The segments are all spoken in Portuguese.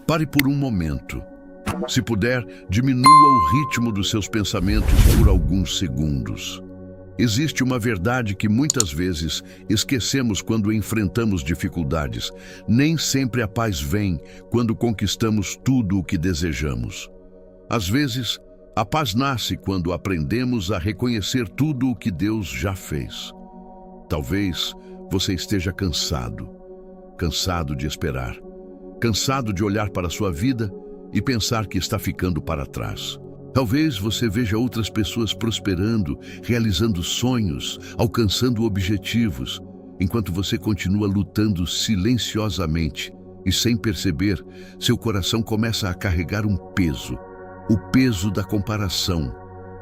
Pare por um momento. Se puder, diminua o ritmo dos seus pensamentos por alguns segundos. Existe uma verdade que muitas vezes esquecemos quando enfrentamos dificuldades. Nem sempre a paz vem quando conquistamos tudo o que desejamos. Às vezes, a paz nasce quando aprendemos a reconhecer tudo o que Deus já fez. Talvez você esteja cansado de esperar, cansado de olhar para a sua vida e pensar que está ficando para trás. Talvez você veja outras pessoas prosperando, realizando sonhos, alcançando objetivos, enquanto você continua lutando silenciosamente e, sem perceber, seu coração começa a carregar um peso. O peso da comparação,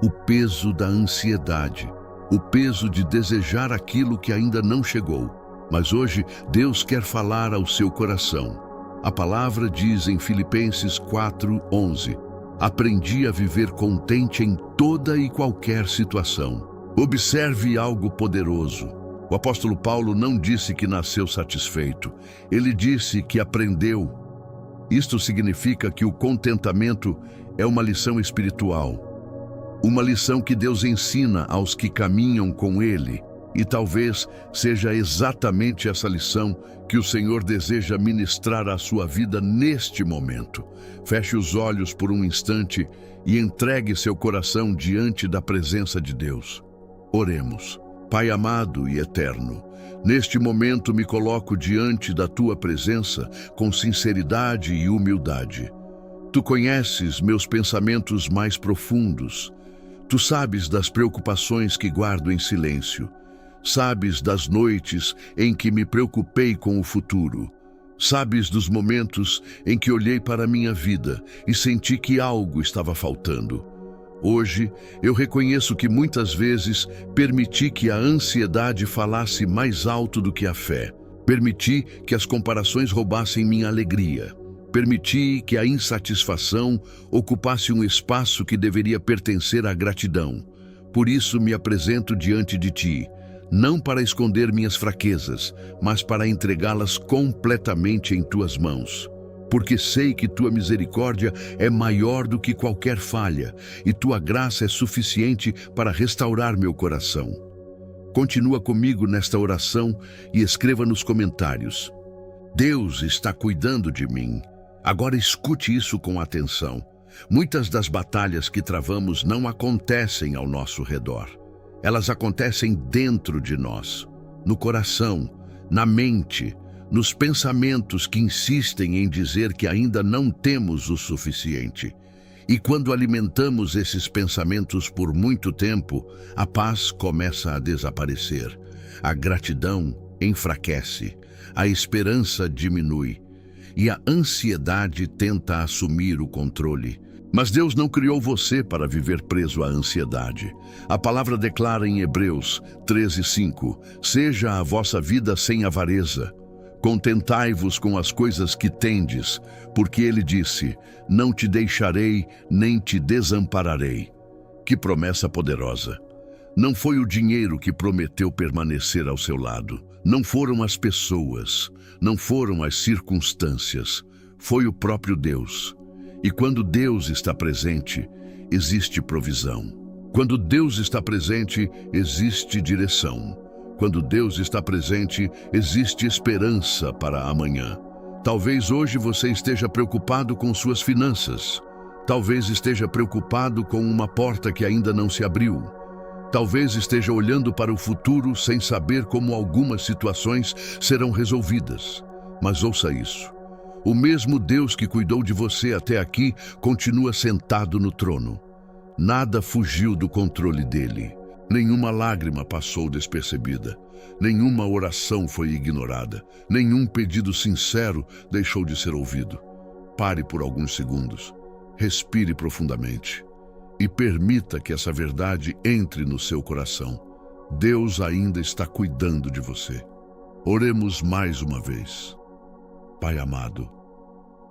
o peso da ansiedade, o peso de desejar aquilo que ainda não chegou. Mas hoje Deus quer falar ao seu coração. A palavra diz em Filipenses 4:11: aprendi a viver contente em toda e qualquer situação. Observe algo poderoso. O apóstolo Paulo não disse que nasceu satisfeito. Ele disse que aprendeu. Isto significa que o contentamento é uma lição espiritual. Uma lição que Deus ensina aos que caminham com Ele. E talvez seja exatamente essa lição que o Senhor deseja ministrar à sua vida neste momento. Feche os olhos por um instante e entregue seu coração diante da presença de Deus. Oremos. Pai amado e eterno, neste momento me coloco diante da Tua presença com sinceridade e humildade. Tu conheces meus pensamentos mais profundos. Tu sabes das preocupações que guardo em silêncio. Sabes das noites em que me preocupei com o futuro. Sabes dos momentos em que olhei para a minha vida e senti que algo estava faltando. Hoje, eu reconheço que muitas vezes permiti que a ansiedade falasse mais alto do que a fé. Permiti que as comparações roubassem minha alegria. Permiti que a insatisfação ocupasse um espaço que deveria pertencer à gratidão. Por isso me apresento diante de Ti, não para esconder minhas fraquezas, mas para entregá-las completamente em Tuas mãos. Porque sei que Tua misericórdia é maior do que qualquer falha, e Tua graça é suficiente para restaurar meu coração. Continua comigo nesta oração e escreva nos comentários: Deus está cuidando de mim. Agora escute isso com atenção. Muitas das batalhas que travamos não acontecem ao nosso redor. Elas acontecem dentro de nós, no coração, na mente, nos pensamentos que insistem em dizer que ainda não temos o suficiente. E quando alimentamos esses pensamentos por muito tempo, a paz começa a desaparecer. A gratidão enfraquece, a esperança diminui e a ansiedade tenta assumir o controle. Mas Deus não criou você para viver preso à ansiedade. A palavra declara em Hebreus 13:5: seja a vossa vida sem avareza. Contentai-vos com as coisas que tendes, porque ele disse: não te deixarei, nem te desampararei. Que promessa poderosa! Não foi o dinheiro que prometeu permanecer ao seu lado. Não foram as pessoas, não foram as circunstâncias. Foi o próprio Deus. E quando Deus está presente, existe provisão. Quando Deus está presente, existe direção. Quando Deus está presente, existe esperança para amanhã. Talvez hoje você esteja preocupado com suas finanças. Talvez esteja preocupado com uma porta que ainda não se abriu. Talvez esteja olhando para o futuro sem saber como algumas situações serão resolvidas. Mas ouça isso. O mesmo Deus que cuidou de você até aqui continua sentado no trono. Nada fugiu do controle dele. Nenhuma lágrima passou despercebida. Nenhuma oração foi ignorada. Nenhum pedido sincero deixou de ser ouvido. Pare por alguns segundos. Respire profundamente. E permita que essa verdade entre no seu coração. Deus ainda está cuidando de você. Oremos mais uma vez. Pai amado,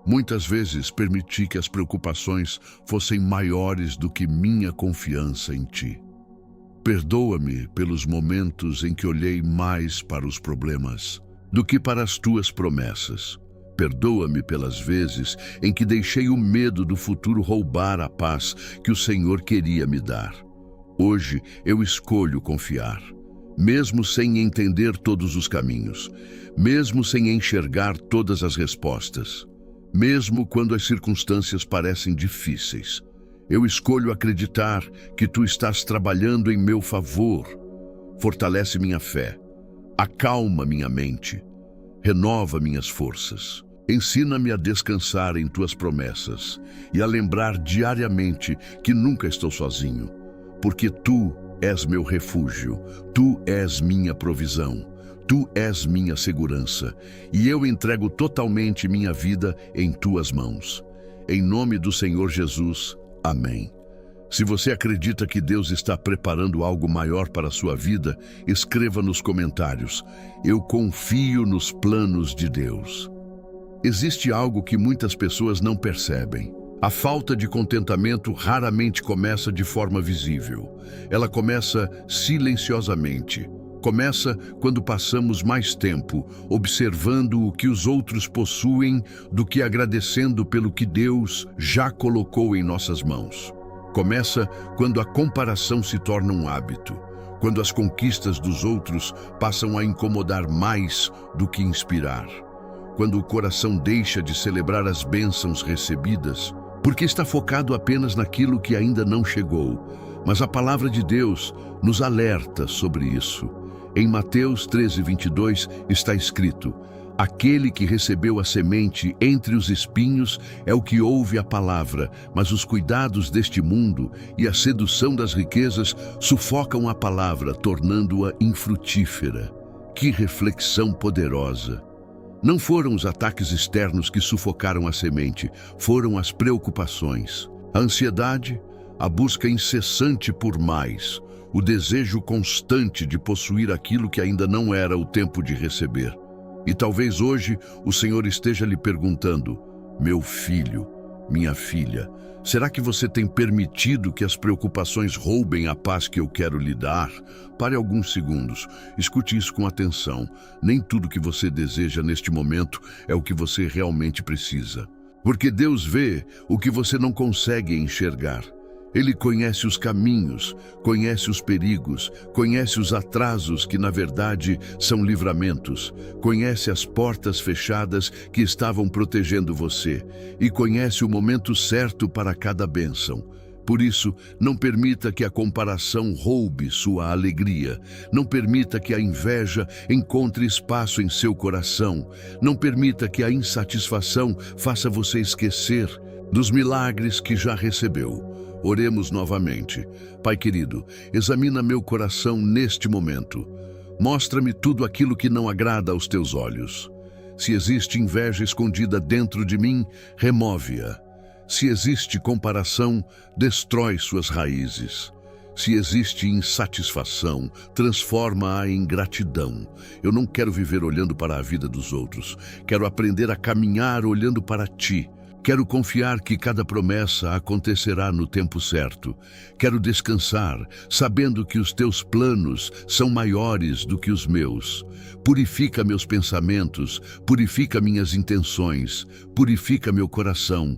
muitas vezes permiti que as preocupações fossem maiores do que minha confiança em Ti. Perdoa-me pelos momentos em que olhei mais para os problemas do que para as Tuas promessas. perdoa-me pelas vezes em que deixei o medo do futuro roubar a paz que o Senhor queria me dar. Hoje eu escolho confiar, mesmo sem entender todos os caminhos, mesmo sem enxergar todas as respostas, mesmo quando as circunstâncias parecem difíceis. Eu escolho acreditar que Tu estás trabalhando em meu favor. Fortalece minha fé, acalma minha mente, renova minhas forças. Ensina-me a descansar em Tuas promessas e a lembrar diariamente que nunca estou sozinho, porque Tu és meu refúgio, Tu és minha provisão, Tu és minha segurança, e eu entrego totalmente minha vida em Tuas mãos. Em nome do Senhor Jesus, amém. Se você acredita que Deus está preparando algo maior para a sua vida, escreva nos comentários: eu confio nos planos de Deus. Existe algo que muitas pessoas não percebem. A falta de contentamento raramente começa de forma visível. Ela começa silenciosamente. Começa quando passamos mais tempo observando o que os outros possuem do que agradecendo pelo que Deus já colocou em nossas mãos. Começa quando a comparação se torna um hábito, quando as conquistas dos outros passam a incomodar mais do que inspirar, quando o coração deixa de celebrar as bênçãos recebidas, porque está focado apenas naquilo que ainda não chegou. Mas a palavra de Deus nos alerta sobre isso. Em Mateus 13:22 está escrito: aquele que recebeu a semente entre os espinhos é o que ouve a palavra, mas os cuidados deste mundo e a sedução das riquezas sufocam a palavra, tornando-a infrutífera. Que reflexão poderosa! Não foram os ataques externos que sufocaram a semente, foram as preocupações, a ansiedade, a busca incessante por mais, o desejo constante de possuir aquilo que ainda não era o tempo de receber. E talvez hoje o Senhor esteja lhe perguntando: meu filho, minha filha, será que você tem permitido que as preocupações roubem a paz que eu quero lhe dar? Pare alguns segundos, escute isso com atenção. Nem tudo que você deseja neste momento é o que você realmente precisa. Porque Deus vê o que você não consegue enxergar. Ele conhece os caminhos, conhece os perigos, conhece os atrasos que na verdade são livramentos, conhece as portas fechadas que estavam protegendo você e conhece o momento certo para cada bênção. Por isso, não permita que a comparação roube sua alegria. Não permita que a inveja encontre espaço em seu coração. Não permita que a insatisfação faça você esquecer dos milagres que já recebeu. Oremos novamente. Pai querido, examina meu coração neste momento. Mostra-me tudo aquilo que não agrada aos teus olhos. Se existe inveja escondida dentro de mim, remove-a. Se existe comparação, destrói suas raízes. Se existe insatisfação, transforma-a em gratidão. Eu não quero viver olhando para a vida dos outros. Quero aprender a caminhar olhando para Ti. Quero confiar que cada promessa acontecerá no tempo certo. Quero descansar, sabendo que os Teus planos são maiores do que os meus. Purifica meus pensamentos, purifica minhas intenções, purifica meu coração.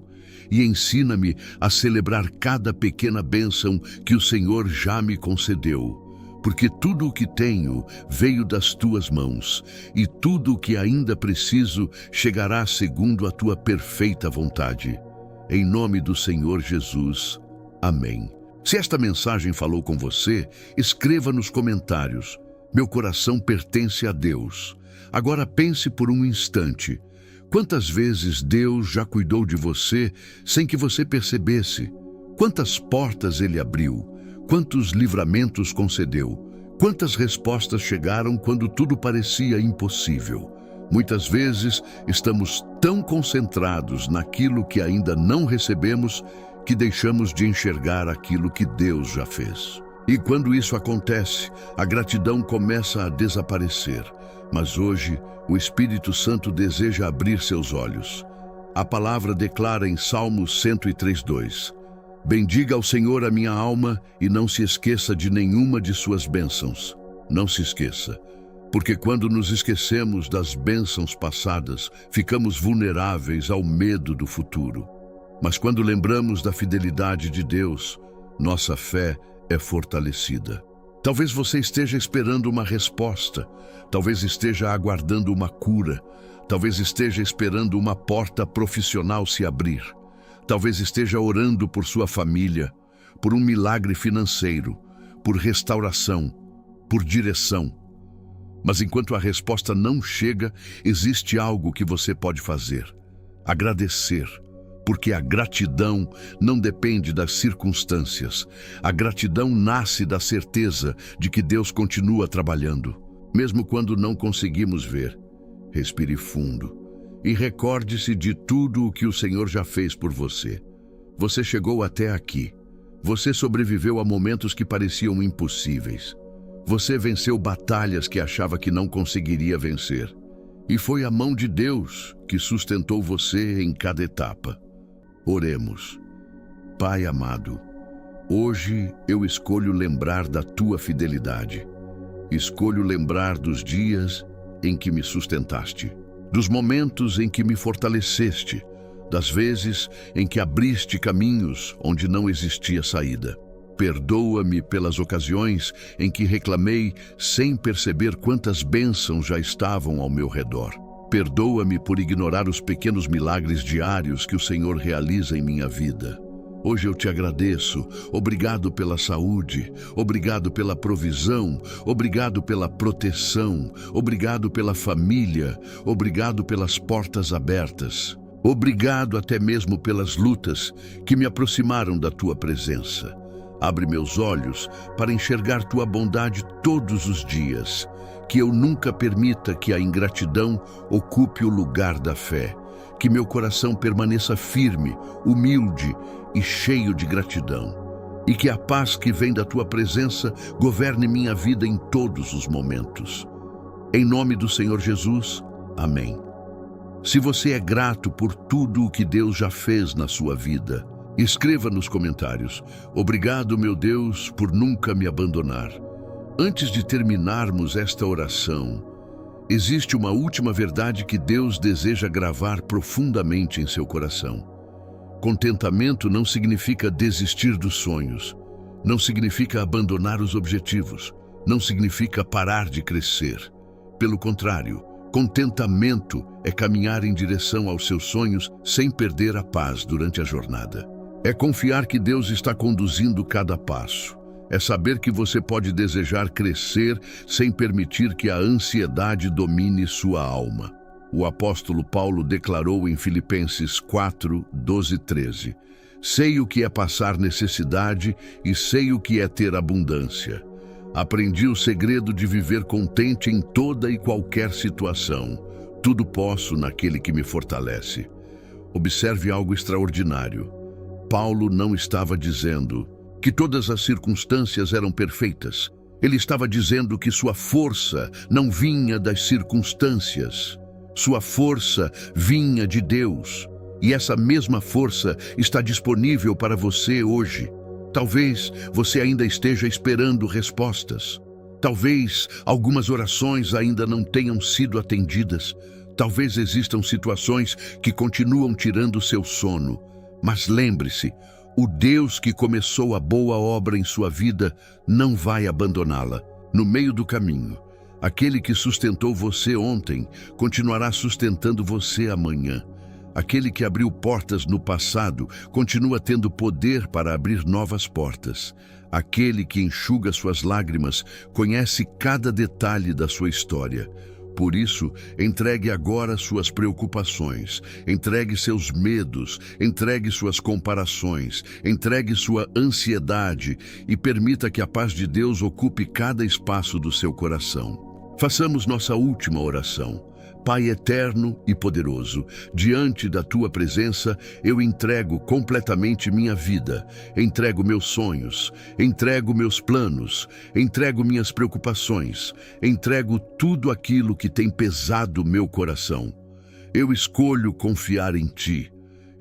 E ensina-me a celebrar cada pequena bênção que o Senhor já me concedeu. Porque tudo o que tenho veio das Tuas mãos, e tudo o que ainda preciso chegará segundo a Tua perfeita vontade. Em nome do Senhor Jesus. Amém. Se esta mensagem falou com você, escreva nos comentários: meu coração pertence a Deus. Agora pense por um instante. Quantas vezes Deus já cuidou de você sem que você percebesse? Quantas portas Ele abriu? Quantos livramentos concedeu? Quantas respostas chegaram quando tudo parecia impossível? Muitas vezes estamos tão concentrados naquilo que ainda não recebemos que deixamos de enxergar aquilo que Deus já fez. E quando isso acontece, a gratidão começa a desaparecer. Mas hoje, o Espírito Santo deseja abrir seus olhos. A palavra declara em Salmos 103:2: bendiga ao Senhor a minha alma e não se esqueça de nenhuma de suas bênçãos. Não se esqueça. Porque quando nos esquecemos das bênçãos passadas, ficamos vulneráveis ao medo do futuro. Mas quando lembramos da fidelidade de Deus, nossa fé é fortalecida. Talvez você esteja esperando uma resposta, talvez esteja aguardando uma cura, talvez esteja esperando uma porta profissional se abrir, talvez esteja orando por sua família, por um milagre financeiro, por restauração, por direção. Mas enquanto a resposta não chega, existe algo que você pode fazer: agradecer. Porque a gratidão não depende das circunstâncias. A gratidão nasce da certeza de que Deus continua trabalhando, mesmo quando não conseguimos ver. Respire fundo e recorde-se de tudo o que o Senhor já fez por você. Você chegou até aqui. Você sobreviveu a momentos que pareciam impossíveis. Você venceu batalhas que achava que não conseguiria vencer. E foi a mão de Deus que sustentou você em cada etapa. Oremos. Pai amado, hoje eu escolho lembrar da tua fidelidade. Escolho lembrar dos dias em que me sustentaste, dos momentos em que me fortaleceste, das vezes em que abriste caminhos onde não existia saída. Perdoa-me pelas ocasiões em que reclamei sem perceber quantas bênçãos já estavam ao meu redor. Perdoa-me por ignorar os pequenos milagres diários que o Senhor realiza em minha vida. Hoje eu te agradeço. Obrigado pela saúde, obrigado pela provisão, obrigado pela proteção, obrigado pela família, obrigado pelas portas abertas. Obrigado até mesmo pelas lutas que me aproximaram da tua presença. Abre meus olhos para enxergar tua bondade todos os dias. Que eu nunca permita que a ingratidão ocupe o lugar da fé. Que meu coração permaneça firme, humilde e cheio de gratidão. E que a paz que vem da tua presença governe minha vida em todos os momentos. Em nome do Senhor Jesus, amém. Se você é grato por tudo o que Deus já fez na sua vida, escreva nos comentários: obrigado, meu Deus, por nunca me abandonar. Antes de terminarmos esta oração, existe uma última verdade que Deus deseja gravar profundamente em seu coração. Contentamento não significa desistir dos sonhos, não significa abandonar os objetivos, não significa parar de crescer. Pelo contrário, contentamento é caminhar em direção aos seus sonhos sem perder a paz durante a jornada. É confiar que Deus está conduzindo cada passo. É saber que você pode desejar crescer sem permitir que a ansiedade domine sua alma. O apóstolo Paulo declarou em Filipenses 4, 12 e 13: sei o que é passar necessidade e sei o que é ter abundância. Aprendi o segredo de viver contente em toda e qualquer situação. Tudo posso naquele que me fortalece. Observe algo extraordinário. Paulo não estava dizendo que todas as circunstâncias eram perfeitas. Ele estava dizendo que sua força não vinha das circunstâncias. Sua força vinha de Deus. E essa mesma força está disponível para você hoje. Talvez você ainda esteja esperando respostas. Talvez algumas orações ainda não tenham sido atendidas. Talvez existam situações que continuam tirando seu sono. Mas lembre-se, o Deus que começou a boa obra em sua vida não vai abandoná-la. No meio do caminho, aquele que sustentou você ontem continuará sustentando você amanhã. Aquele que abriu portas no passado continua tendo poder para abrir novas portas. Aquele que enxuga suas lágrimas conhece cada detalhe da sua história. Por isso, entregue agora suas preocupações, entregue seus medos, entregue suas comparações, entregue sua ansiedade e permita que a paz de Deus ocupe cada espaço do seu coração. Façamos nossa última oração. Pai eterno e poderoso, diante da tua presença, eu entrego completamente minha vida, entrego meus sonhos, entrego meus planos, entrego minhas preocupações, entrego tudo aquilo que tem pesado meu coração. Eu escolho confiar em ti.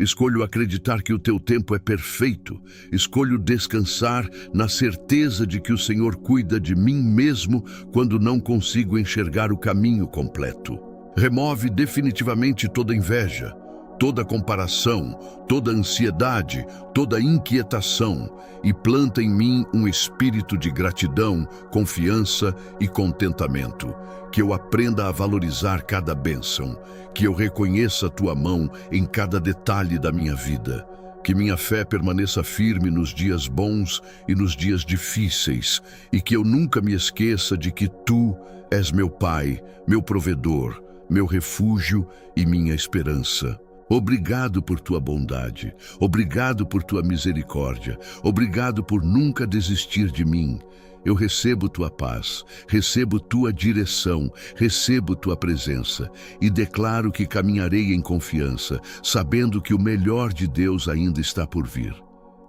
Escolho acreditar que o teu tempo é perfeito. Escolho descansar na certeza de que o Senhor cuida de mim mesmo quando não consigo enxergar o caminho completo. Remove definitivamente toda inveja, toda comparação, toda ansiedade, toda inquietação e planta em mim um espírito de gratidão, confiança e contentamento. Que eu aprenda a valorizar cada bênção, que eu reconheça a tua mão em cada detalhe da minha vida. Que minha fé permaneça firme nos dias bons e nos dias difíceis, e que eu nunca me esqueça de que tu és meu Pai, meu provedor, meu refúgio e minha esperança. Obrigado por tua bondade, obrigado por tua misericórdia, obrigado por nunca desistir de mim. Eu recebo tua paz, recebo tua direção, recebo tua presença e declaro que caminharei em confiança, sabendo que o melhor de Deus ainda está por vir.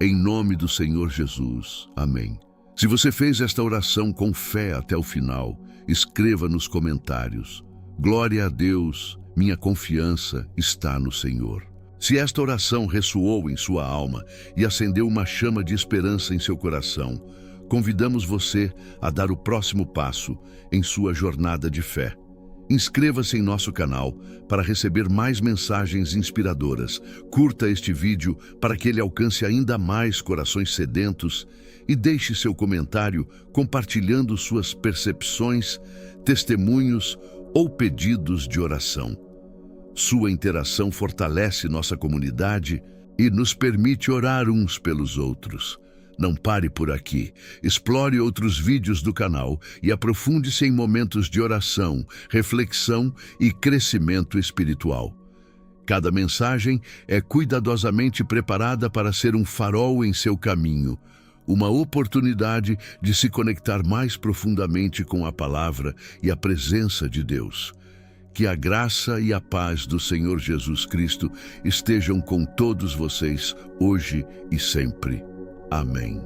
Em nome do Senhor Jesus. Amém. Se você fez esta oração com fé até o final, escreva nos comentários: glória a Deus, minha confiança está no Senhor. Se esta oração ressoou em sua alma e acendeu uma chama de esperança em seu coração, convidamos você a dar o próximo passo em sua jornada de fé. Inscreva-se em nosso canal para receber mais mensagens inspiradoras. Curta este vídeo para que ele alcance ainda mais corações sedentos e deixe seu comentário compartilhando suas percepções, testemunhos ou pedidos de oração. Sua interação fortalece nossa comunidade e nos permite orar uns pelos outros. Não pare por aqui. Explore outros vídeos do canal e aprofunde-se em momentos de oração, reflexão e crescimento espiritual. Cada mensagem é cuidadosamente preparada para ser um farol em seu caminho, uma oportunidade de se conectar mais profundamente com a palavra e a presença de Deus. Que a graça e a paz do Senhor Jesus Cristo estejam com todos vocês, hoje e sempre. Amém.